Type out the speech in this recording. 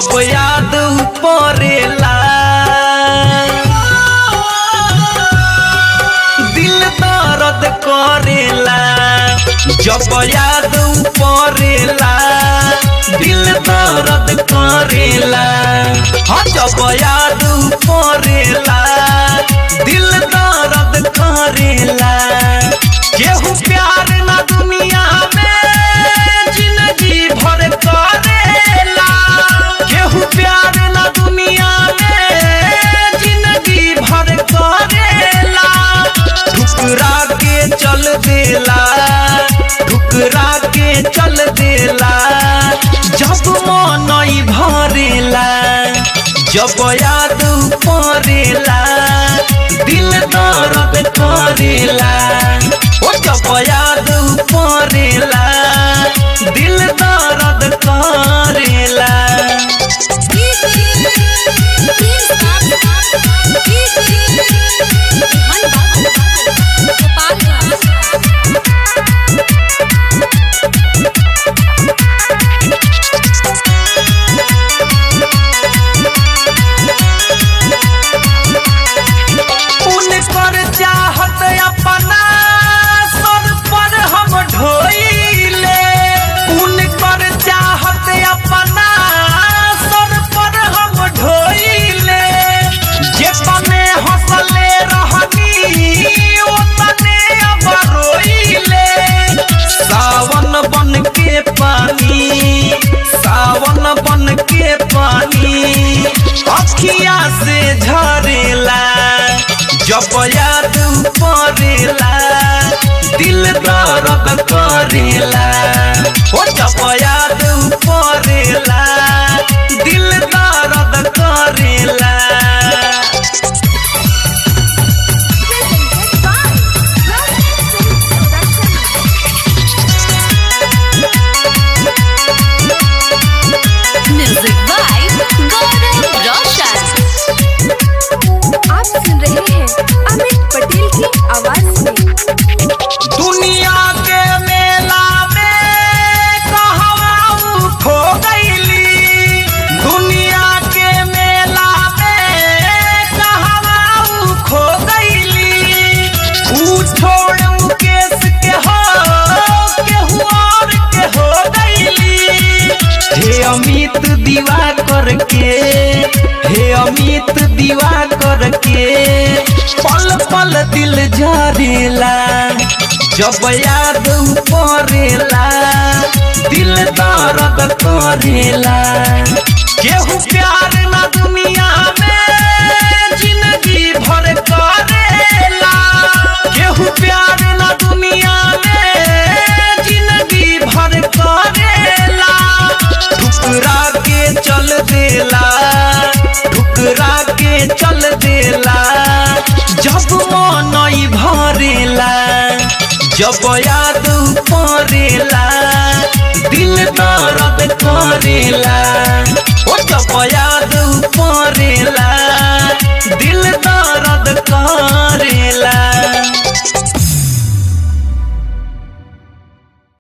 जब याद पड़ेला दिल दर्द करेला। जब याद पड़ेला दिल दर्द करेला। हाँ जब याद पड़ेला दिल दर्द करेला। केहू प्यार ना दुनिया में जिंदगी भर करेला। केहू प्यार ना दुनिया में जिंदगी भर करेला। ठुकरा के चल देला ठुकरा के चल देला। जब मन भरेला जब याद पड़ेला दिल दर्द करेला। ओ जब याद पड़ेला दिल दर्द करेला। उनकर चाहत अपना सर पर हम ढोइले। उनकर चाहत अपना सर पर हम ढोइले। जे तने हंसले रहनी ओ तने अब रोइले। सावन बन के पानी सावन बन के पानी अखिया से झरेला। जब याद पड़ेला दिल दर्द करेला। ओ जब याद पड़ेला दिल दर्द करेला। म्यूजिक बाय गौरव रोशन। आप सुन रहे हैं अमित पटेल की आवाज में। दुनिया के मेला में कहवा खो गईली। दुनिया के मेला में कहवा खो गईली। ऊ छोड़ मुकेश के हो केहू और के हो गईली। हे अमित दीवा करके हे अमित दीवा करके पल पल दिल झरेला। जब याद पड़ेला दिल दर्द करेला। केहू प्यार ना दुनिया में जिंदगी भर करेला। केहू प्यार ना दुनिया में जिंदगी भर करेला। ठुकरा के चल देला ठुकरा के चल देला। जब मन भरेला जब याद पड़ेला दिल दर्द करेला। ओ जब याद पड़ेला दिल दर्द करेला।